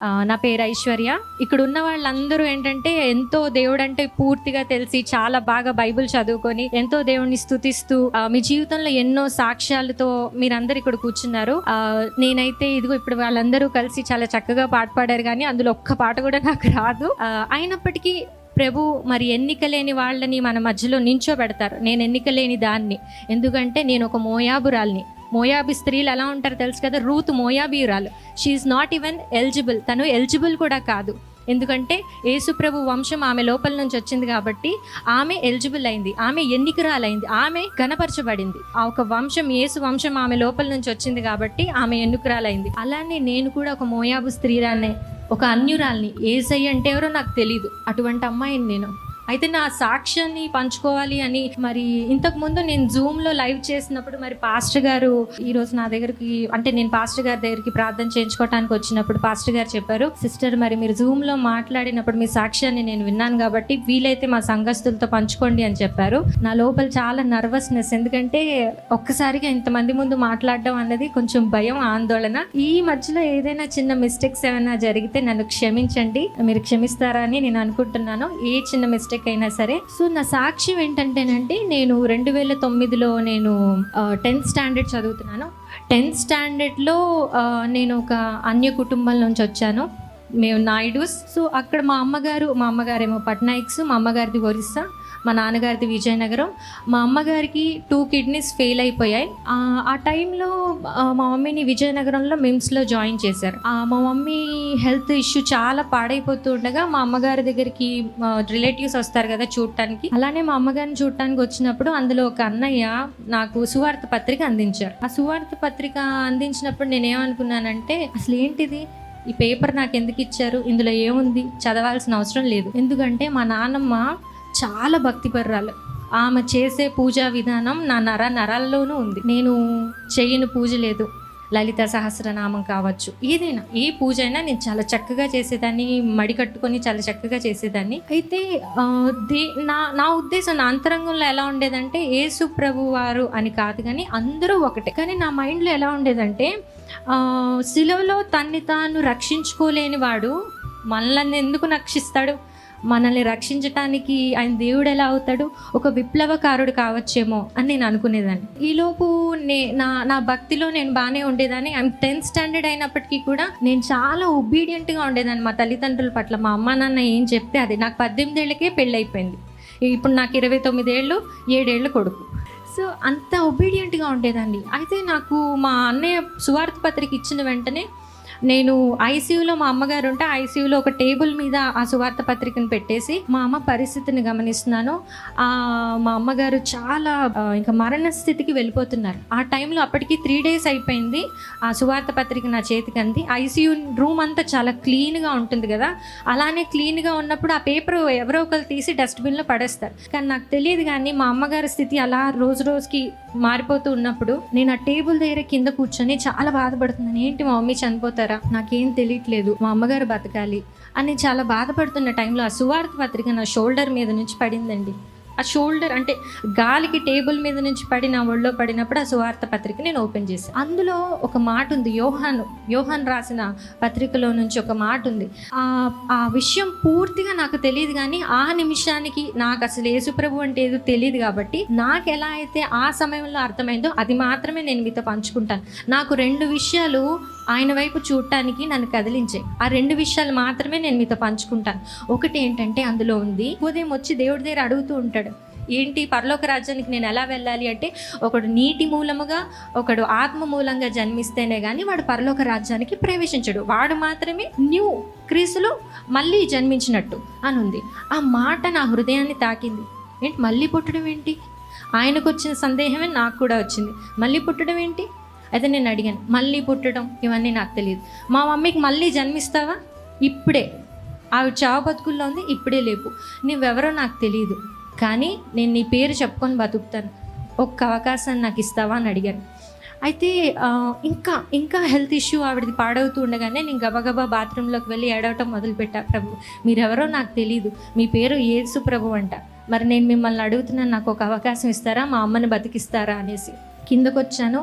నా పేరు ఐశ్వర్య. ఇక్కడున్న వాళ్ళందరూ ఏంటంటే ఎంతో దేవుడంటే పూర్తిగా తెలిసి చాలా బాగా బైబిల్ చదువుకొని ఎంతో దేవుణ్ణి స్తుతిస్తూ మీ జీవితంలో ఎన్నో సాక్ష్యాలతో మీరందరూ ఇక్కడ కూర్చున్నారు. నేనైతే ఇదిగో ఇప్పుడు వాళ్ళందరూ కలిసి చాలా చక్కగా పాట పాడారు, కానీ అందులో ఒక్క పాట కూడా నాకు రాదు. అయినప్పటికీ ప్రభు మరి ఎన్నిక లేని వాళ్ళని మన మధ్యలో నించోబెడతారు. నేను ఎన్నిక లేని దాన్ని, ఎందుకంటే నేను ఒక మోయాబురాల్ని. మోయాబీ స్త్రీలు ఎలా ఉంటారో తెలుసు కదా. రూత్ మోయాబీయురాలు. She is not even eligible. తను ఎలిజిబుల్ కూడా కాదు, ఎందుకంటే యేసుప్రభు వంశం ఆమె లోపల నుంచి వచ్చింది కాబట్టి ఆమె ఎలిజిబుల్ అయింది, ఆమె ఎన్నికరాలైంది, ఆమె గణపరచబడింది. ఆ ఒక వంశం, యేసు వంశం ఆమె లోపల నుంచి వచ్చింది కాబట్టి ఆమె ఎన్నికరాలైంది. అలానే నేను కూడా ఒక మోయాబు స్త్రీరాన్నే, ఒక అన్యురాల్ని. యేసయ్య అంటే ఎవరో నాకు తెలీదు, అటువంటి అమ్మాయిని నేను. అయితే నా సాక్ష్యాన్ని పంచుకోవాలి అని మరి ఇంతకుముందు నేను జూమ్లో లైవ్ చేసినప్పుడు మరి పాస్టర్ గారు ఈరోజు నా దగ్గరికి, అంటే నేను పాస్టర్ గారి దగ్గరికి ప్రార్థన చేయించుకోవడానికి వచ్చినప్పుడు పాస్టర్ గారు చెప్పారు, సిస్టర్ మరి మీరు జూమ్లో మాట్లాడినప్పుడు మీ సాక్ష్యాన్ని నేను విన్నాను కాబట్టి వీలైతే మా సంఘస్థులతో పంచుకోండి అని చెప్పారు. నా లోపల చాలా నర్వస్నెస్, ఎందుకంటే ఒక్కసారిగా ఇంతమంది ముందు మాట్లాడడం అన్నది కొంచెం భయం, ఆందోళన. ఈ మధ్యలో ఏదైనా చిన్న మిస్టేక్స్ ఏమైనా జరిగితే నన్ను క్షమించండి, మీరు క్షమిస్తారా అని నేను అనుకుంటున్నాను, ఏ చిన్న మిస్టేక్ అయినా సరే. సో నా సాక్ష్యం ఏంటంటేనండి, నేను 2009లో నేను 10th స్టాండర్డ్ చదువుతున్నాను. 10th స్టాండర్డ్లో నేను ఒక అన్య కుటుంబం నుంచి వచ్చాను. మేము నాయుడుస్. సో అక్కడ మా అమ్మగారేమో పట్నాయిక్స్, మా అమ్మగారిది ఒరిస్సా, మా నాన్నగారిది విజయనగరం. మా అమ్మగారికి 2 కిడ్నీస్ ఫెయిల్ అయిపోయాయి. ఆ టైంలో మా మమ్మీని విజయనగరంలో మిమ్స్లో జాయిన్ చేశారు. మా మమ్మీ హెల్త్ ఇష్యూ చాలా పాడైపోతూ ఉండగా మా అమ్మగారి దగ్గరికి రిలేటివ్స్ వస్తారు కదా చూడటానికి. అలానే మా అమ్మగారిని చూడటానికి వచ్చినప్పుడు అందులో ఒక అన్నయ్య నాకు సువార్త పత్రిక అందించారు. ఆ సువార్త పత్రిక అందించినప్పుడు నేనేమనుకున్నానంటే, అసలు ఏంటిది, ఈ పేపర్ నాకు ఎందుకు ఇచ్చారు, ఇందులో ఏముంది, చదవాల్సిన అవసరం లేదు. ఎందుకంటే మా నాన్నమ్మ చాలా భక్తిపరురాలు. ఆమె చేసే పూజా విధానం నా నరాల్లోనూ ఉంది. నేను చేయని పూజ లేదు. లలిత సహస్రనామం కావచ్చు, ఏదైనా ఏ పూజ అయినా నేను చాలా చక్కగా చేసేదాన్ని, మడి కట్టుకొని చాలా చక్కగా చేసేదాన్ని. అయితే నా ఉద్దేశం, నా అంతరంగంలో ఎలా ఉండేదంటే, యేసు ప్రభు వారు అని కాదు కానీ అందరూ ఒకటే. కానీ నా మైండ్లో ఎలా ఉండేదంటే, సిలువలో తన్ని తాను రక్షించుకోలేని వాడు మనల్ని ఎందుకు రక్షిస్తాడు, మనల్ని రక్షించటానికి ఆయన దేవుడు ఎలా అవుతాడు, ఒక విప్లవకారుడు కావచ్చేమో అని నేను అనుకునేదాన్ని. ఈలోపు నా భక్తిలో నేను బాగానే ఉండేదాన్ని. ఐఎమ్ 10th స్టాండర్డ్ అయినప్పటికీ కూడా నేను చాలా ఒబీడియంట్గా ఉండేదాన్ని మా తల్లిదండ్రుల పట్ల. మా అమ్మ నాన్న ఏం చెప్తే అది. నాకు 18 ఏళ్ళకే పెళ్ళి అయిపోయింది. ఇప్పుడు నాకు 29 ఏళ్ళు, 7 ఏళ్ళ కొడుకు. సో అంత ఒబీడియంట్గా ఉండేదాన్ని. అయితే నాకు మా అన్నయ్య సువార్త పత్రిక ఇచ్చిన వెంటనే నేను ఐసీయూలో, మా అమ్మగారు ఉంటే ఐసీయూలో ఒక టేబుల్ మీద ఆ సువార్త పత్రికను పెట్టేసి మా అమ్మ పరిస్థితిని గమనిస్తున్నాను. మా అమ్మగారు చాలా ఇంకా మరణ స్థితికి వెళ్ళిపోతున్నారు. ఆ టైంలో అప్పటికి 3 days అయిపోయింది. ఆ సువార్త పత్రిక నా చేతికి అంది. ఐసీయూ రూమ్ అంతా చాలా క్లీన్గా ఉంటుంది కదా, అలానే క్లీన్గా ఉన్నప్పుడు ఆ పేపర్ ఎవరో ఒకరు తీసి డస్ట్బిన్లో పడేస్తారు. కానీ నాకు తెలియదు, కానీ మా అమ్మగారి స్థితి అలా రోజు రోజుకి మారిపోతూ ఉన్నప్పుడు నేను ఆ టేబుల్ దగ్గర కింద కూర్చొని చాలా బాధపడుతున్నాను. ఏంటి మా మమ్మీ చనిపోతారా, నాకేం తెలియట్లేదు, మా అమ్మగారు బతకాలి అని చాలా బాధపడుతున్న టైంలో ఆ సువార్త పత్రిక నా షోల్డర్ మీద నుంచి పడిందండి. ఆ షోల్డర్ అంటే గాలికి టేబుల్ మీద నుంచి పడి నా ఒళ్ళో పడినప్పుడు ఆ సువార్త పత్రిక నేను ఓపెన్ చేశాను. అందులో ఒక మాట ఉంది, యోహాన్ రాసిన పత్రికలో నుంచి ఒక మాట ఉంది. ఆ విషయం పూర్తిగా నాకు తెలియదు, కానీ ఆ నిమిషానికి నాకు అసలు యేసుప్రభు అంటే ఏదో తెలియదు కాబట్టి నాకు ఎలా అయితే ఆ సమయంలో అర్థమైందో అది మాత్రమే నేను మీతో పంచుకుంటాను. నాకు 2 విషయాలు ఆయన వైపు చూడటానికి నన్ను కదిలించాయి. ఆ 2 విషయాలు మాత్రమే నేను మీతో పంచుకుంటాను. ఒకటి ఏంటంటే, అందులో ఉంది, ఉదయం వచ్చి దేవుడి దగ్గర అడుగుతూ ఉంటాడు, ఏంటి పరలోక రాజ్యానికి నేను ఎలా వెళ్ళాలి అంటే, ఒకడు నీటి మూలముగా, ఒకడు ఆత్మ మూలంగా జన్మిస్తేనే కానీ వాడు పరలోక రాజ్యానికి ప్రవేశించడు, వాడు మాత్రమే న్యూ క్రీస్తులో మళ్ళీ జన్మించినట్టు అని ఉంది. ఆ మాట నా హృదయాన్ని తాకింది. ఏంటి మళ్ళీ పుట్టడం ఏంటి, ఆయనకు వచ్చిన సందేహమే నాకు కూడా వచ్చింది, మళ్ళీ పుట్టడం ఏంటి. అయితే నేను అడిగాను, మళ్ళీ పుట్టడం ఇవన్నీ నాకు తెలియదు. మా మమ్మీకి మళ్ళీ జన్మిస్తావా, ఇప్పుడే ఆవిడ చావు బతుకుల్లో ఉంది, ఇప్పుడే లేపు, నువ్వెవరో నాకు తెలియదు, కానీ నేను నీ పేరు చెప్పుకొని బతుకుతాను, ఒక్క అవకాశాన్ని నాకు ఇస్తావా అని అడిగాను. అయితే ఇంకా హెల్త్ ఇష్యూ ఆవిడది పాడవుతూ ఉండగానే నేను గబగబా బాత్రూంలోకి వెళ్ళి ఏడవటం మొదలుపెట్టా, ప్రభు మీరెవరో నాకు తెలీదు, మీ పేరు యేసు ప్రభు అంట, మరి నేను మిమ్మల్ని అడుగుతున్నాను, నాకు ఒక అవకాశం ఇస్తారా, మా అమ్మని బతికిస్తారా అనేసి. కిందకు వచ్చాను,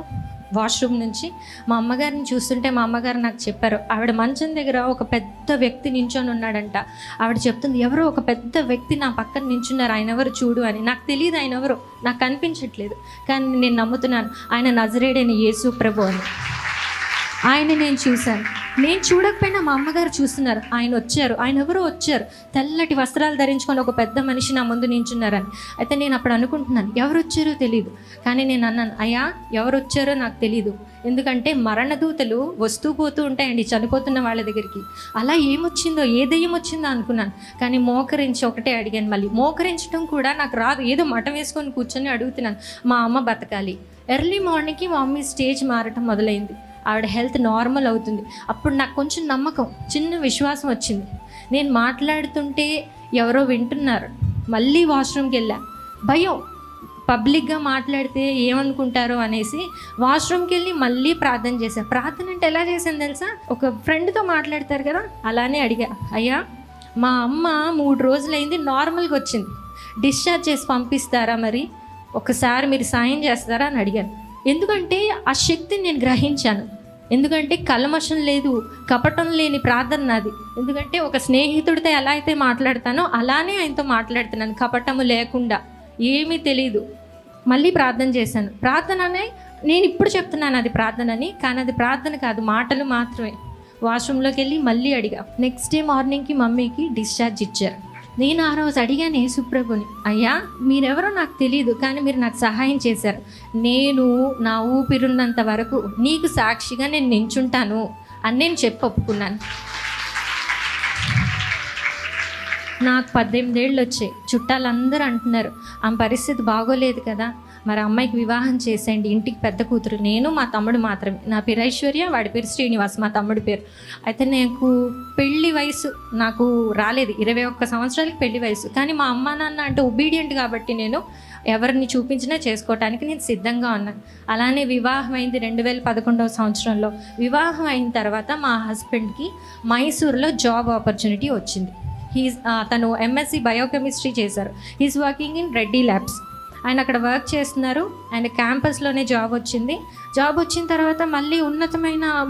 వాష్రూమ్ నుంచి. మా అమ్మగారిని చూస్తుంటే మా అమ్మగారు నాకు చెప్పారు, ఆవిడ మంచం దగ్గర ఒక పెద్ద వ్యక్తి నించొని ఉన్నాడంట. ఆవిడ చెప్తుంది, ఎవరో ఒక పెద్ద వ్యక్తి నా పక్కన నించున్నారు, ఆయన ఎవరు చూడు అని. నాకు తెలియదు ఆయన ఎవరో, నాకు కనిపించట్లేదు, కానీ నేను నమ్ముతున్నాను ఆయన నజరేయుడైన యేసు ప్రభు అని. ఆయన నేను చూశాను. నేను చూడకపోయినా మా అమ్మగారు చూస్తున్నారు. ఆయన వచ్చారు, ఆయన ఎవరో వచ్చారు, తెల్లటి వస్త్రాలు ధరించుకొని ఒక పెద్ద మనిషి నా ముందు నించున్నారని. అయితే నేను అప్పుడు అనుకుంటున్నాను, ఎవరు వచ్చారో తెలియదు. కానీ నేను అన్నాను, అయ్యా ఎవరు వచ్చారో నాకు తెలీదు, ఎందుకంటే మరణదూతలు వస్తూ పోతూ ఉంటాయండి చనిపోతున్న వాళ్ళ దగ్గరికి. అలా ఏమొచ్చిందో, ఏ దయ్యం వచ్చిందో అనుకున్నాను. కానీ మోకరించి ఒకటే అడిగాను. మళ్ళీ మోకరించడం కూడా నాకు రాదు, ఏదో మఠం వేసుకొని కూర్చొని అడుగుతున్నాను, మా అమ్మ బతకాలి. ఎర్లీ మార్నింగ్కి మా మమ్మీ స్టేజ్ మారటం మొదలైంది. ఆవిడ హెల్త్ నార్మల్ అవుతుంది. అప్పుడు నాకు కొంచెం నమ్మకం, చిన్న విశ్వాసం వచ్చింది. నేను మాట్లాడుతుంటే ఎవరో వింటున్నారు. మళ్ళీ వాష్రూమ్కి వెళ్ళా. భయం, పబ్లిక్గా మాట్లాడితే ఏమనుకుంటారో అనేసి వాష్రూమ్కి వెళ్ళి మళ్ళీ ప్రార్థన చేశాను. ప్రార్థన అంటే ఎలా చేశాను తెలుసా? ఒక ఫ్రెండ్తో మాట్లాడతారు కదా, అలానే అడిగా, అయ్యా మా అమ్మ 3 రోజులైంది, నార్మల్గా వచ్చింది, డిశ్చార్జ్ చేసి పంపిస్తారా, మరి ఒకసారి మీరు సాయం చేస్తారా అని అడిగాను. ఎందుకంటే ఆ శక్తిని నేను గ్రహించాను. ఎందుకంటే కల్మషం లేదు, కపటం లేని ప్రార్థన నాది. ఎందుకంటే ఒక స్నేహితుడితో ఎలా అయితే మాట్లాడతానో అలానే ఆయనతో మాట్లాడుతున్నాను, కపటము లేకుండా, ఏమీ తెలీదు. మళ్ళీ ప్రార్థన చేశాను. ప్రార్థననే నేను ఇప్పుడు చెప్తున్నాను అది ప్రార్థనని, కానీ అది ప్రార్థన కాదు, మాటలు మాత్రమే. వాష్రూమ్లోకి వెళ్ళి మళ్ళీ అడిగా. నెక్స్ట్ డే మార్నింగ్కి మమ్మీకి డిశ్చార్జ్ ఇచ్చారు. నేను ఆ రోజు అడిగాను యేసుప్రభుని, అయ్యా మీరెవరో నాకు తెలియదు, కానీ మీరు నాకు సహాయం చేశారు. నేను నా ఊపిరున్నంత వరకు నీకు సాక్షిగా నేను నించుంటాను అని నేను చెప్పి ఒప్పుకున్నాను. నాకు 18 ఏళ్ళు వచ్చాయి. చుట్టాలందరూ అంటున్నారు, ఆమె పరిస్థితి బాగోలేదు కదా, మరి అమ్మాయికి వివాహం చేసేయండి, ఇంటికి పెద్ద కూతురు. నేను మా తమ్ముడు మాత్రమే. నా పేరు ఐశ్వర్య, వాడి పేరు శ్రీనివాస్, మా తమ్ముడి పేరు. అయితే నాకు పెళ్లి వయసు నాకు రాలేదు, 21 సంవత్సరాలకి పెళ్లి వయసు. కానీ మా అమ్మ నాన్న అంటే ఒబీడియంట్ కాబట్టి నేను ఎవరిని చూపించినా చేసుకోవటానికి నేను సిద్ధంగా ఉన్నాను. అలానే వివాహం అయింది 2011 సంవత్సరంలో. వివాహం అయిన తర్వాత మా హస్బెండ్కి మైసూర్లో జాబ్ ఆపర్చునిటీ వచ్చింది. తను ఎంఎస్సి బయోకెమిస్ట్రీ చేశారు. He's working in Reddy labs. ఆయన అక్కడ వర్క్ చేస్తున్నారు. ఆయన క్యాంపస్లోనే జాబ్ వచ్చింది. జాబ్ వచ్చిన తర్వాత మళ్ళీ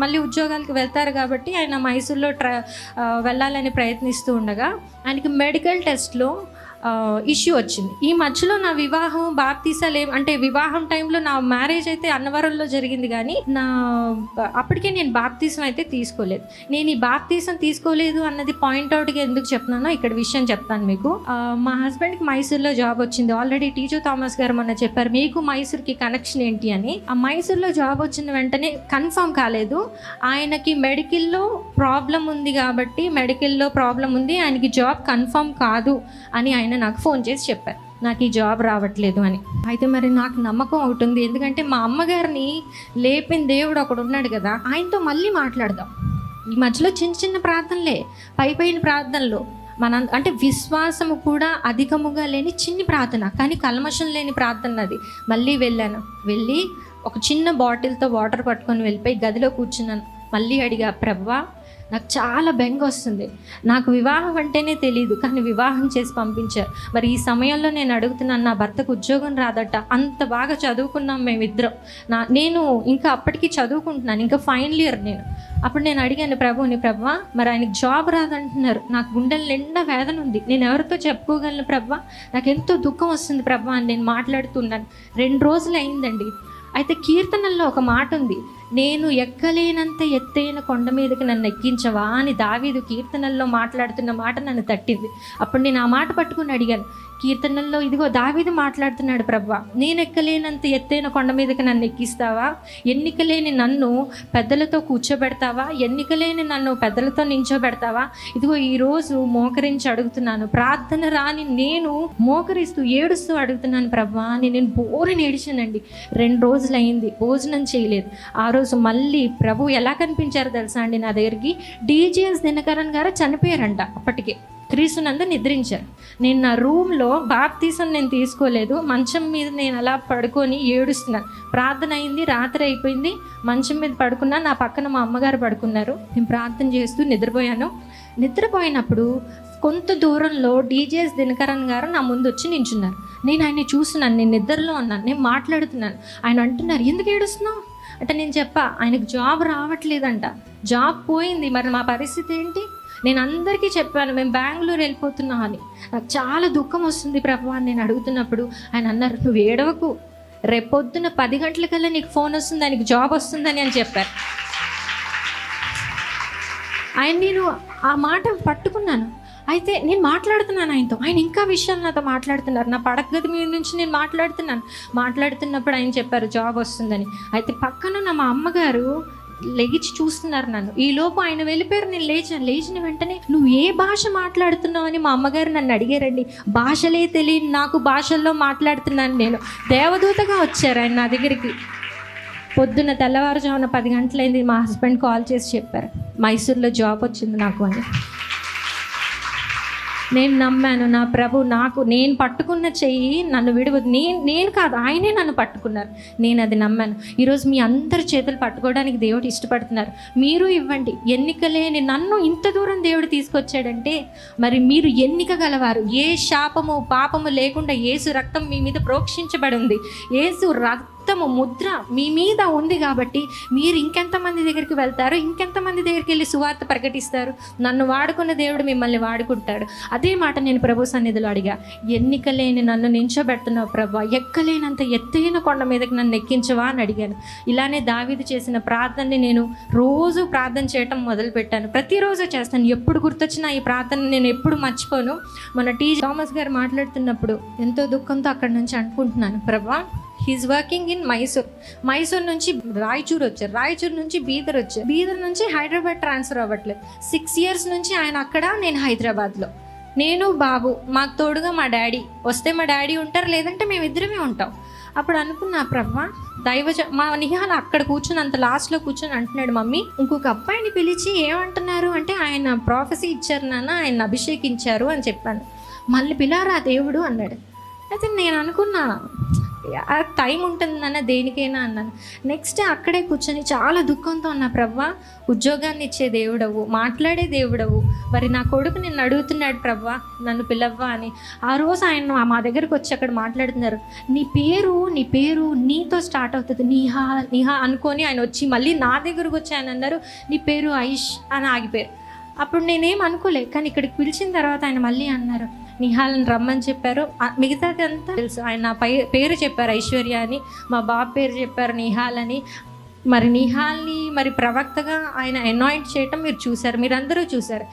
మళ్ళీ ఉద్యోగాలకు వెళ్తారు కాబట్టి ఆయన మైసూర్లో వెళ్ళాలని ప్రయత్నిస్తూ ఉండగా ఆయనకి మెడికల్ టెస్ట్లో ఇష్యూ వచ్చింది. ఈ మధ్యలో నా వివాహం బాప్తీసాలు అంటే వివాహం టైంలో నా మ్యారేజ్ అయితే అన్నవరంలో జరిగింది, కానీ అప్పటికే నేను బాప్తీసం అయితే తీసుకోలేదు. నేను ఈ బాప్తీసం తీసుకోలేదు అన్నది పాయింట్అవుట్గా ఎందుకు చెప్తున్నానో ఇక్కడ విషయం చెప్తాను మీకు. మా హస్బెండ్కి మైసూర్లో జాబ్ వచ్చింది. ఆల్రెడీ టీచర్ థామస్ గారు మొన్న చెప్పారు, మీకు మైసూర్కి కనెక్షన్ ఏంటి అని. ఆ మైసూర్లో జాబ్ వచ్చిన వెంటనే కన్ఫర్మ్ కాలేదు, ఆయనకి మెడికల్లో ప్రాబ్లం ఉంది కాబట్టి మెడికల్లో ప్రాబ్లం ఉంది, ఆయనకి జాబ్ కన్ఫర్మ్ కాదు అని ఆయన నాకు ఫోన్ చేసి చెప్పారు, నాకు ఈ జాబ్ రావట్లేదు అని. అయితే మరి నాకు నమ్మకం ఒకటి ఉంది, ఎందుకంటే మా అమ్మగారిని లేపిన దేవుడు ఒకడు ఉన్నాడు కదా, ఆయనతో మళ్ళీ మాట్లాడదాం. ఈ మధ్యలో చిన్న చిన్న ప్రార్థనలే, పైన ప్రార్థనలు అంటే విశ్వాసము కూడా అధికముగా లేని చిన్ని ప్రార్థన, కానీ కల్మషం లేని ప్రార్థన అది. మళ్ళీ వెళ్ళి ఒక చిన్న బాటిల్తో వాటర్ పట్టుకొని వెళ్ళిపోయి గదిలో కూర్చున్నాను. మళ్ళీ అడిగా, ప్రభువా నాకు చాలా బెంగ వస్తుంది, నాకు వివాహం అంటేనే తెలియదు, కానీ వివాహం చేసి పంపించారు. మరి ఈ సమయంలో నేను అడుగుతున్నాను, నా భర్తకు ఉద్యోగం రాదట, అంత బాగా చదువుకున్నాం మేమిద్దరం, నేను ఇంకా అప్పటికి చదువుకుంటున్నాను, ఇంకా ఫైనల్ ఇయర్ నేను. అప్పుడు నేను అడిగాను ప్రభువా, మరి ఆయనకి జాబ్ రాదంటున్నారు, నాకు గుండెల నిండా వేదన ఉంది, నేను ఎవరితో చెప్పుకోగలను ప్రభువా, నాకు ఎంతో దుఃఖం వస్తుంది ప్రభువా అని నేను మాట్లాడుతున్నాను. 2 రోజులు అయిందండి. అయితే కీర్తనల్లో ఒక మాట ఉంది, నేను ఎక్కలేనంత ఎత్తైన కొండ మీదకి నన్ను ఎక్కించవా అని దావీదు కీర్తనల్లో మాట్లాడుతున్న మాట నన్ను తట్టింది. అప్పుడు నేను ఆ మాట పట్టుకుని అడిగాను, కీర్తనల్లో ఇదిగో దావీదు మాట్లాడుతున్నాడు ప్రభువా, నేను ఎక్కలేనంత ఎత్తైన కొండ మీదకి నన్ను ఎక్కిస్తావా, ఎన్నికలేని నన్ను పెద్దలతో కూర్చోబెడతావా, ఎన్నికలేని నన్ను పెద్దలతో నించోబెడతావా. ఇదిగో ఈరోజు మోకరించి అడుగుతున్నాను, ప్రార్థన రాని నేను మోకరిస్తూ ఏడుస్తూ అడుగుతున్నాను ప్రభువా అని నేను బోరుని ఏడిచానండి. 2 రోజులు అయింది, భోజనం చేయలేదు. ఆ రోజు మళ్ళీ ప్రభు ఎలా కనిపించారు తెలుసా అండి, నా దగ్గరికి DGS దినకరన్ గారు చనిపోయారంట, అప్పటికే క్రీస్తునందు నిద్రించారు. నేను నా రూమ్లో బాప్తీసం నేను తీసుకోలేదు, మంచం మీద నేను అలా పడుకొని ఏడుస్తున్నాను. ప్రార్థన అయింది, రాత్రి అయిపోయింది, మంచం మీద పడుకున్నా, నా పక్కన మా అమ్మగారు పడుకున్నారు. నేను ప్రార్థన చేస్తూ నిద్రపోయినప్పుడు కొంత దూరంలో DGS దినకరన్ గారు నా ముందు వచ్చి నించున్నారు. నేను ఆయన్ని చూస్తున్నాను, నేను నిద్రలో ఉన్నాను, నేను మాట్లాడుతున్నాను. ఆయన అంటున్నారు, ఎందుకు ఏడుస్తున్నావు, అంటే నేను చెప్పా, ఆయనకు జాబ్ రావట్లేదంట, జాబ్ పోయింది, మరి మా పరిస్థితి ఏంటి? నేను అందరికీ చెప్పాను మేము బెంగళూరు వెళ్ళిపోతున్నాం అని. నాకు చాలా దుఃఖం వస్తుంది ప్రభు అని నేను అడుగుతున్నప్పుడు ఆయన అన్నారు, నువ్వు ఏడవకు, రేపొద్దున 10 గంటలకల్లా నీకు ఫోన్ వస్తుంది, ఆయనకి జాబ్ వస్తుందని అని చెప్పారు. నేను ఆ మాట పట్టుకున్నాను. అయితే నేను మాట్లాడుతున్నాను ఆయనతో, ఆయన ఇంకా విషయాలు నాతో మాట్లాడుతున్నారు. నా పడగది మీద నుంచి నేను మాట్లాడుతున్నప్పుడు ఆయన చెప్పారు జాబ్ వస్తుందని. అయితే పక్కన మా అమ్మగారు లెగిచి చూస్తున్నారు నన్ను. ఈ లోపు ఆయన వెళ్ళిపోయారు. నేను లేచిన వెంటనే నువ్వు ఏ భాష మాట్లాడుతున్నావు అని మా అమ్మగారు నన్ను అడిగారండి. భాషలే తెలియని నాకు భాషల్లో మాట్లాడుతున్నాను నేను. దేవదూతగా వచ్చారు ఆయన నా దగ్గరికి. పొద్దున్న తెల్లవారుజామున 10 గంటలైంది. మా హస్బెండ్ కాల్ చేసి చెప్పారు, మైసూర్లో జాబ్ వచ్చింది నాకు అని. నేను నమ్మాను, నా ప్రభు నేను పట్టుకున్న చెయ్యి నన్ను విడవదు. నేను కాదు, ఆయనే నన్ను పట్టుకున్నారు. నేను అది నమ్మాను. ఈరోజు మీ అందరి చేతులు పట్టుకోవడానికి దేవుడు ఇష్టపడుతున్నారు. మీరు ఇవ్వండి. ఎన్నిక లేని నన్ను ఇంత దూరం దేవుడు తీసుకొచ్చాడంటే మరి మీరు ఎన్నిక గలవారు. ఏ శాపము పాపము లేకుండా యేసు రక్తం మీ మీద ప్రోక్షించబడి ఉంది. యేసు రక్తము ముద్ర మీ మీద ఉంది కాబట్టి మీరు ఇంకెంతమంది దగ్గరికి వెళ్తారు, ఇంకెంతమంది దగ్గరికి వెళ్ళి సువార్త ప్రకటిస్తారు. నన్ను వాడుకున్న దేవుడు మిమ్మల్ని వాడుకుంటాడు. అదే మాట నేను ప్రభు సన్నిధిలో అడిగా, ఎన్నిక లేని నన్ను నించోబెడుతున్నావు ప్రభు, ఎక్కలేనంత ఎత్తైన కొండ మీదకి నన్ను ఎక్కించవా అని అడిగాను. ఇలానే దావీదు చేసిన ప్రార్థనని నేను రోజు ప్రార్థన చేయటం మొదలుపెట్టాను. ప్రతిరోజు చేస్తాను. ఎప్పుడు గుర్తొచ్చినా ఈ ప్రార్థన నేను ఎప్పుడు మర్చిపోను. మన థామస్ గారు మాట్లాడుతున్నప్పుడు ఎంతో దుఃఖంతో అక్కడి నుంచి అనుకుంటున్నాను, ప్రభా హీఈస్ వర్కింగ్ ఇన్ మైసూర్ నుంచి రాయచూర్ వచ్చారు, రాయచూర్ నుంచి బీదర్ వచ్చారు, బీదర్ నుంచి హైదరాబాద్ ట్రాన్స్ఫర్ అవ్వట్లేదు. 6 years నుంచి ఆయన అక్కడ, నేను హైదరాబాద్లో. నేను బాబు, మాకు తోడుగా మా డాడీ. వస్తే మా డాడీ ఉంటారు, లేదంటే మేమిద్దరమే ఉంటాం. అప్పుడు అనుకున్నా, ప్రభా మా నిహాల్ అక్కడ కూర్చొని అంత లాస్ట్లో కూర్చొని అంటున్నాడు, మమ్మీ ఇంకొక అబ్బాయిని పిలిచి ఏమంటున్నారు అంటే ఆయన ప్రాఫెసీ ఇచ్చారు నాన్న, ఆయన అభిషేకించారు అని చెప్పాను. మళ్ళీ పిలారా దేవుడు అన్నాడు. అయితే నేను అనుకున్నా టైం ఉంటుంది నాన్న దేనికైనా అన్నాను. నెక్స్ట్ అక్కడే కూర్చొని చాలా దుఃఖంతో ఉన్నా, ప్రభా ఉద్యోగాన్ని ఇచ్చే దేవుడవు, మాట్లాడే దేవుడవు, మరి నా కొడుకు నిన్ను అడుగుతున్నాడు ప్రభా నన్ను పిలవ్వా అని. ఆ రోజు ఆయన మా దగ్గరకు వచ్చి అక్కడ మాట్లాడుతున్నారు, నీ పేరు నీతో స్టార్ట్ అవుతుంది, నిహా అనుకొని ఆయన వచ్చి మళ్ళీ నా దగ్గరకు వచ్చి ఆయన అన్నారు, నీ పేరు ఐష్ అని ఆగిపోయారు. అప్పుడు నేనేం అనుకోలే, కానీ ఇక్కడికి పిలిచిన తర్వాత ఆయన మళ్ళీ అన్నారు, నిహాల్ని రమ్మని చెప్పారు. మిగతాది అంతా తెలుసు. ఆయన నా పేరు చెప్పారు ఐశ్వర్య అని, మా బాబు పేరు చెప్పారు నిహాల్ అని. మరి నిహాల్ని మరి ప్రవక్తగా ఆయన అనాయింట్ చేయటం మీరు చూసారు, మీరందరూ చూసారు.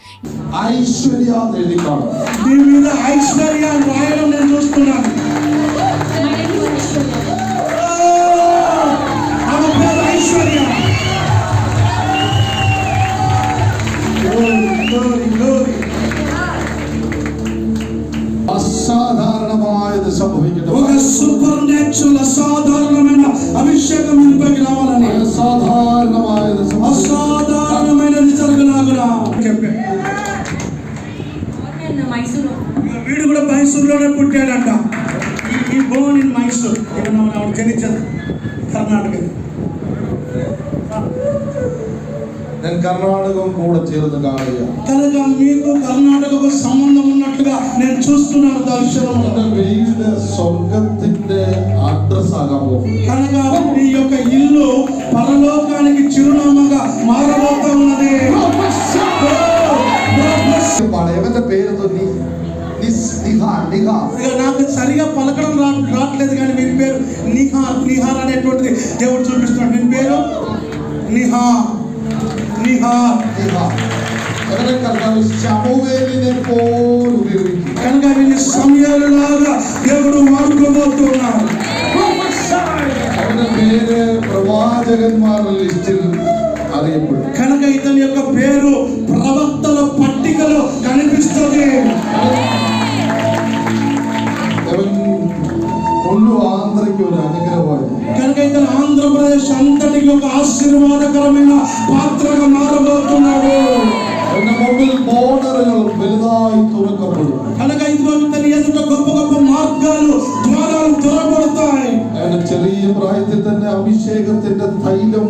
అసాధారణమైనది సంభవించడం, ఒక సూపర్ న్యాచురల్ అసాధారణమైన అభిషేకం ఇంపకి రావాలని, అసాధారణమైనది జరగలాగునా చెప్పాడు. వీడు కూడా మైసూర్లోనే పుట్టాడంట. ఈ బోర్న్ ఇన్ మైసూర్, జనించదు కర్ణాటక. నేను కర్ణాటకం కూడా చేరదు కాదు కనుక మీకు కర్ణాటకకు సంబంధం ఉన్నట్లుగా నేను చూస్తున్నాను దర్శనం. స్వర్గത്തിന്റെ అడ్రస్ ఆగబో కనుక ఈ యొక్క ఇల్లు పరలోకానికి చిరునామాగా మారబోతా ఉన్నది. ఏమైనా పేరుతో నాకు సరిగా పలకడం రావట్లేదు, కానీ మీ పేరు నిహార్ అనేటువంటిది దేవుడు చూపిస్తున్నాడు. మీ పేరు నిహార్. కనుక వీళ్ళ సమయాలలాగా దేవుడు వాడుకోబోతున్నాడు. కనుక ఇతని యొక్క పేరు ప్రవక్తల పట్టికలో కనిపిస్తుంది. కనుక ఇతను ఆంధ్రప్రదేశ్ అంతటికి ఒక ఆశీర్వాదకరమైన పాత్రగా మారబోతున్నాడు. కనుక ఇదిగో ఇతని ఎదుట గొప్ప గొప్ప మార్గాలు ద్వారాలు తెరబడతాయి. ചെറിയ പ്രായത്തിൽ തന്നെ അഭിഷേകത്തിന്റെ തൈലം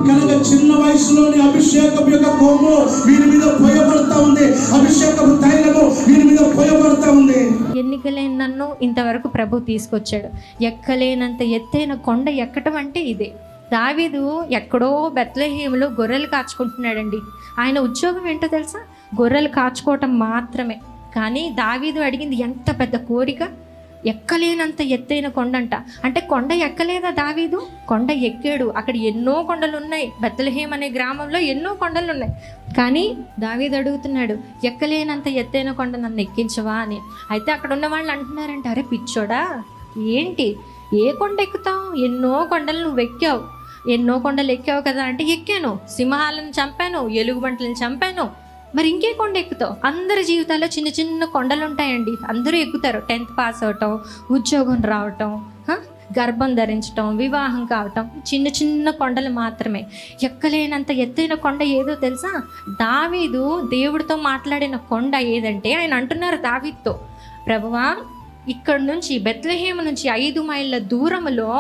కనుక చిన్న వయసులోని అభిషేకం యొక్క కొమ్ము వీరి మీద పోయబడతా ఉంది. అభిషేకపు తైలము వీరి మీద పోయబడతా ఉంది. ఎన్నికలేని నన్ను ఇంతవరకు ప్రభు తీసుకొచ్చాడు. ఎక్కలేనంత ఎత్తైన కొండ ఎక్కటం అంటే ఇదే. దావీదు ఎక్కడో బెత్లెహేములో గొర్రెలు కాచుకుంటున్నాడండి. ఆయన ఉద్యోగం ఏంటో తెలుసా? గొర్రెలు కాచుకోవటం మాత్రమే. కానీ దావీదు అడిగింది ఎంత పెద్ద కోరిక, ఎక్కలేనంత ఎత్తైన కొండంట. అంటే కొండ ఎక్కలేదా దావీదు? కొండ ఎక్కాడు. అక్కడ ఎన్నో కొండలు ఉన్నాయి. బెత్లెహేం అనే గ్రామంలో ఎన్నో కొండలు ఉన్నాయి. కానీ దావీదు అడుగుతున్నాడు, ఎక్కలేనంత ఎత్తైన కొండ నన్ను ఎక్కించవా అని. అయితే అక్కడ ఉన్న వాళ్ళు అంటున్నారంట, అరే పిచ్చోడా, ఏంటి ఏ కొండ ఎక్కుతావు? ఎన్నో కొండలు నువ్వు ఎక్కావు, ఎన్నో కొండలు ఎక్కావు కదా అంటే, ఎక్కాను, సింహాలను చంపాను, ఎలుగుబంట్లను చంపాను, మరి ఇంకే కొండ ఎక్కుతావు? అందరి జీవితాల్లో చిన్న చిన్న కొండలు ఉంటాయండి. అందరూ ఎక్కుతారు. 10th పాస్ అవటం, ఉద్యోగం రావటం, గర్భం ధరించటం, వివాహం కావటం, చిన్న చిన్న కొండలు మాత్రమే. ఎక్కలేనంత ఎత్తైన కొండ ఏదో తెలుసా? దావీదు దేవుడితో మాట్లాడిన కొండ ఏదంటే, ఆయన అంటున్నారు దావీదుతో, ప్రభువా ఇక్కడ నుంచి బెత్లెహేము నుంచి 5 మైళ్ళ దూరంలో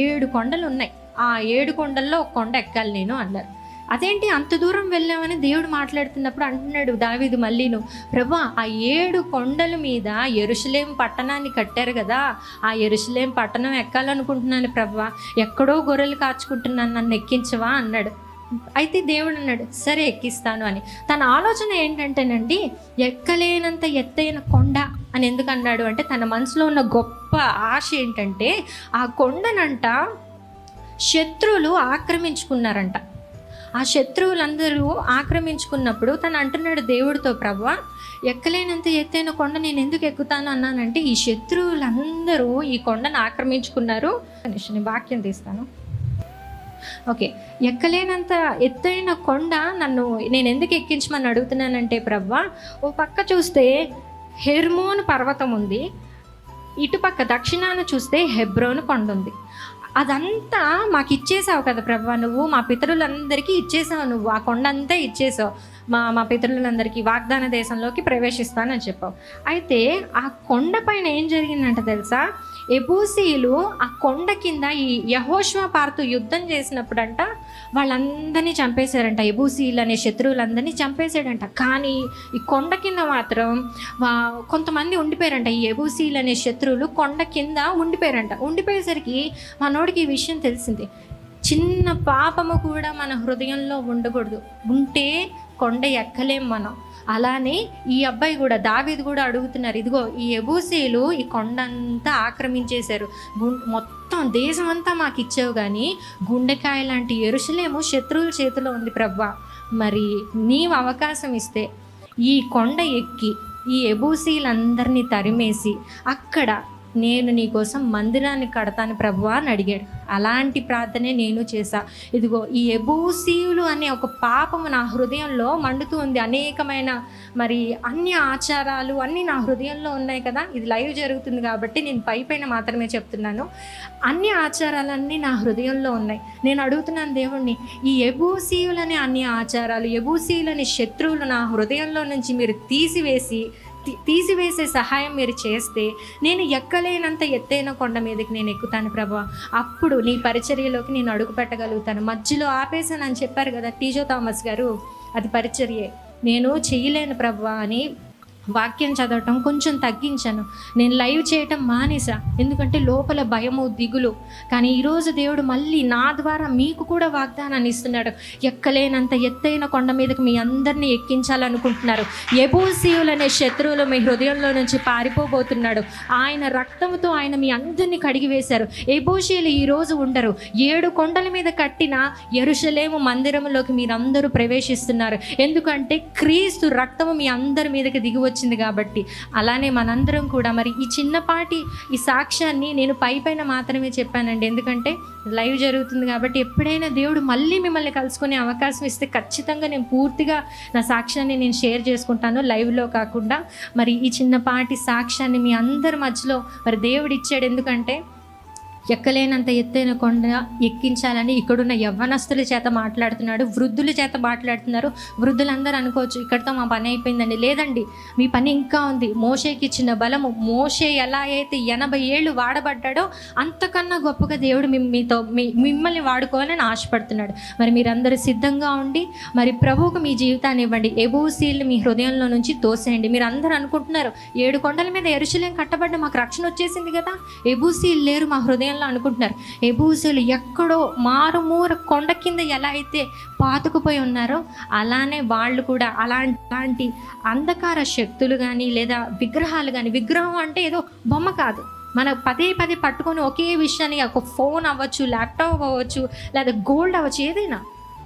7 కొండలు ఉన్నాయి. ఆ 7 కొండల్లో ఒక కొండ ఎక్కాలి నేను అన్నారు. అదేంటి అంత దూరం వెళ్ళామని దేవుడు మాట్లాడుతున్నప్పుడు అంటున్నాడు దావీదు మళ్ళీను, ప్రభువా ఆ 7 కొండల మీద యెరూషలేము పట్టణాన్ని కట్టారు కదా, ఆ యెరూషలేము పట్టణం ఎక్కాలనుకుంటున్నాను ప్రభువా, ఎక్కడో గొర్రెలు కాచుకుంటున్నాను, నన్ను ఎక్కించవా అన్నాడు. అయితే దేవుడు అన్నాడు, సరే ఎక్కిస్తాను అని. తన ఆలోచన ఏంటంటేనండి, ఎక్కలేనంత ఎత్తైన కొండ అని ఎందుకు అన్నాడు అంటే, తన మనసులో ఉన్న గొప్ప ఆశ ఏంటంటే, ఆ కొండనంట శత్రువులు ఆక్రమించుకున్నారంట. ఆ శత్రువులందరూ ఆక్రమించుకున్నప్పుడు తను అంటున్నాడు దేవుడితో, ప్రభువా ఎక్కలేనంత ఎత్తైన కొండ నేను ఎందుకు ఎక్కుతాను అన్నానంటే, ఈ శత్రువులందరూ ఈ కొండను ఆక్రమించుకున్నారు. నేను వాక్యం తీస్తాను. ఓకే, ఎక్కలేనంత ఎత్తైన కొండ నన్ను నేను ఎందుకు ఎక్కించమని అడుగుతున్నానంటే, ప్రభువా ఓ పక్క చూస్తే హెర్మోన్ పర్వతం ఉంది, ఇటుపక్క దక్షిణాన చూస్తే హెబ్రోను కొండ ఉంది. అదంతా మాకు ఇచ్చేసావు కదా ప్రభువా, నువ్వు మా పితరులందరికీ ఇచ్చేసావు, నువ్వు ఆ కొండ అంతా ఇచ్చేసావు, మా పితరులందరికీ వాగ్దాన దేశంలోకి ప్రవేశిస్తానని చెప్పావు. అయితే ఆ కొండ పైన ఏం జరిగిందంట తెలుసా? ఎబూసీలు ఆ కొండ కింద ఈ యెహోషువపాతుతో యుద్ధం చేసినప్పుడంట వాళ్ళందరినీ చంపేశారంట. ఎబూసీలు అనే శత్రువులందరినీ చంపేశాడంట. కానీ ఈ కొండ కింద మాత్రం కొంతమంది ఉండిపోయారంట. ఈ ఎబూసీలు అనే శత్రువులు కొండ కింద ఉండిపోయారంట. ఉండిపోయేసరికి మనోడికి ఈ విషయం తెలిసింది, చిన్న పాపము కూడా మన హృదయంలో ఉండకూడదు, ఉంటే కొండ ఎక్కలేం మనం. అలానే ఈ అబ్బాయి కూడా దావీదు కూడా అడుగుతున్నారు, ఇదిగో ఈ ఎబూసీలు ఈ కొండంతా ఆక్రమించేశారు, మొత్తం దేశం అంతా మాకు ఇచ్చావు, కానీ గుండెకాయ లాంటి యెరూషలేము శత్రువుల చేతిలో ఉంది ప్రభువా, మరి నీవు అవకాశం ఇస్తే ఈ కొండ ఎక్కి ఈ ఎబూసీలందరినీ తరిమేసి అక్కడ నేను నీకోసం మందిరాన్ని కడతాను ప్రభువా అని అడిగాడు. అలాంటి ప్రార్థనే నేను చేశా. ఇదిగో ఈ ఎబూసీయులు అనే ఒక పాపము నా హృదయంలో మండుతూ ఉంది. అనేకమైన మరి అన్ని ఆచారాలు అన్నీ నా హృదయంలో ఉన్నాయి కదా. ఇది లైవ్ జరుగుతుంది కాబట్టి నేను పైన మాత్రమే చెప్తున్నాను. అన్ని ఆచారాలన్నీ నా హృదయంలో ఉన్నాయి. నేను అడుగుతున్నాను దేవుణ్ణి, ఈ ఎబూసీయులనే అన్ని ఆచారాలు, ఎబూసీయులనే శత్రువులు నా హృదయంలో నుంచి మీరు తీసివేసే సహాయం మీరు చేస్తే నేను ఎక్కలేనంత ఎత్తైన కొండ మీదకి నేను ఎక్కుతాను ప్రభువా, అప్పుడు నీ పరిచర్యలోకి నేను అడుగు పెట్టగలుగుతాను. మధ్యలో ఆపేసానని చెప్పారు కదా టీజో థామస్ గారు, అది పరిచర్యే. నేను చేయలేను ప్రభువా అని వాక్యం చదవటం కొంచెం తగ్గించాను. నేను లైవ్ చేయటం మానేసా, ఎందుకంటే లోపల భయము దిగులు. కానీ ఈరోజు దేవుడు మళ్ళీ నా ద్వారా మీకు కూడా వాగ్దానాన్ని ఇస్తున్నాడు. ఎక్కలేనంత ఎత్తైన కొండ మీదకి మీ అందరినీ ఎక్కించాలనుకుంటున్నారు. ఎబూసీయులు అనే శత్రువులు మీ హృదయంలో నుంచి పారిపోబోతున్నాడు. ఆయన రక్తంతో ఆయన మీ అందరినీ కడిగివేశారు. ఎబూసీయులు ఈరోజు ఉండరు. 7 కొండల మీద కట్టిన యెరూషలేము మందిరంలోకి మీరందరూ ప్రవేశిస్తున్నారు. ఎందుకంటే క్రీస్తు రక్తము మీ అందరి మీదకి దిగి వచ్చింది కాబట్టి. అలానే మనందరం కూడా మరి ఈ చిన్నపాటి ఈ సాక్ష్యాన్ని నేను పైన మాత్రమే చెప్పానండి, ఎందుకంటే లైవ్ జరుగుతుంది కాబట్టి. ఎప్పుడైనా దేవుడు మళ్ళీ మిమ్మల్ని కలుసుకునే అవకాశం ఇస్తే ఖచ్చితంగా నేను పూర్తిగా నా సాక్ష్యాన్ని నేను షేర్ చేసుకుంటాను, లైవ్లో కాకుండా. మరి ఈ చిన్నపాటి సాక్ష్యాన్ని మీ అందరి మధ్యలో మరి దేవుడు ఇచ్చాడు. ఎందుకంటే ఎక్కలేనంత ఎత్తైన కొండ ఎక్కించాలని ఇక్కడున్న యవ్వనస్తుల చేత మాట్లాడుతున్నాడు, వృద్ధుల చేత మాట్లాడుతున్నారు. వృద్ధులందరూ అనుకోవచ్చు ఇక్కడితో మా పని అయిపోయిందండి. లేదండి, మీ పని ఇంకా ఉంది. మోషేకి ఇచ్చిన బలము, మోషే ఎలా అయితే 80 ఏళ్ళు వాడబడ్డాడో అంతకన్నా గొప్పగా దేవుడు మిమ్మల్ని వాడుకోవాలని ఆశపడుతున్నాడు. మరి మీరందరూ సిద్ధంగా ఉండి మరి ప్రభువుకు మీ జీవితాన్ని ఇవ్వండి. ఎబూసీలు మీ హృదయంలో నుంచి తోసేయండి. మీరు అందరూ అనుకుంటున్నారు 7 కొండల మీద యెరూషలేము కట్టబడ్డ మాకు రక్షణ వచ్చేసింది కదా, ఎబూసీలు లేరు మా హృదయంలో హృదయంలో అనుకుంటున్నారు, ఎబూసీలు ఎక్కడో మారుమూర కొండ కింద ఎలా అయితే పాతుకుపోయి ఉన్నారో అలానే వాళ్ళు కూడా అలాంటి అంధకార శక్తులు కానీ లేదా విగ్రహాలు కానీ, విగ్రహం అంటే ఏదో బొమ్మ కాదు, మన పదే పట్టుకొని ఒకే విషయాన్ని, ఒక ఫోన్ అవ్వచ్చు, ల్యాప్టాప్ అవ్వచ్చు, లేదా గోల్డ్ అవ్వచ్చు, ఏదైనా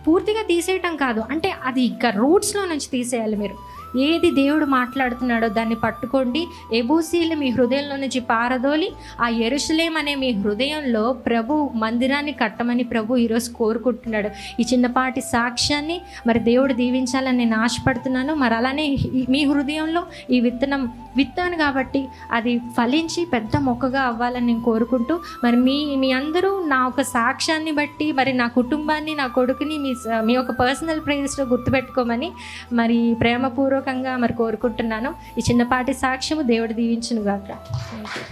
పూర్తిగా తీసేయటం కాదు, అంటే అది ఇక రూట్స్లో నుంచి తీసేయాలి. మీరు ఏది దేవుడు మాట్లాడుతున్నాడో దాన్ని పట్టుకోండి. ఎబూసీలు మీ హృదయంలో నుంచి పారదోలి ఆ యెరూషలేం అనే మీ హృదయంలో ప్రభు మందిరాన్ని కట్టమని ప్రభు ఈరోజు కోరుకుంటున్నాడు. ఈ చిన్నపాటి సాక్ష్యాన్ని మరి దేవుడు దీవించాలని నేను ఆశపడుతున్నాను. మరి అలానే మీ హృదయంలో ఈ విత్తాను కాబట్టి అది ఫలించి పెద్ద మొక్కగా అవ్వాలని నేను కోరుకుంటూ, మరి మీ అందరూ నా ఒక సాక్ష్యాన్ని బట్టి మరి నా కుటుంబాన్ని, నా కొడుకుని మీ యొక్క పర్సనల్ ప్రేయర్స్లో గుర్తుపెట్టుకోమని మరి ప్రేమపూర్వకంగా మరి కోరుకుంటున్నాను. ఈ చిన్నపాటి సాక్ష్యము దేవుడు దీవించును గాక. థాంక్యూ.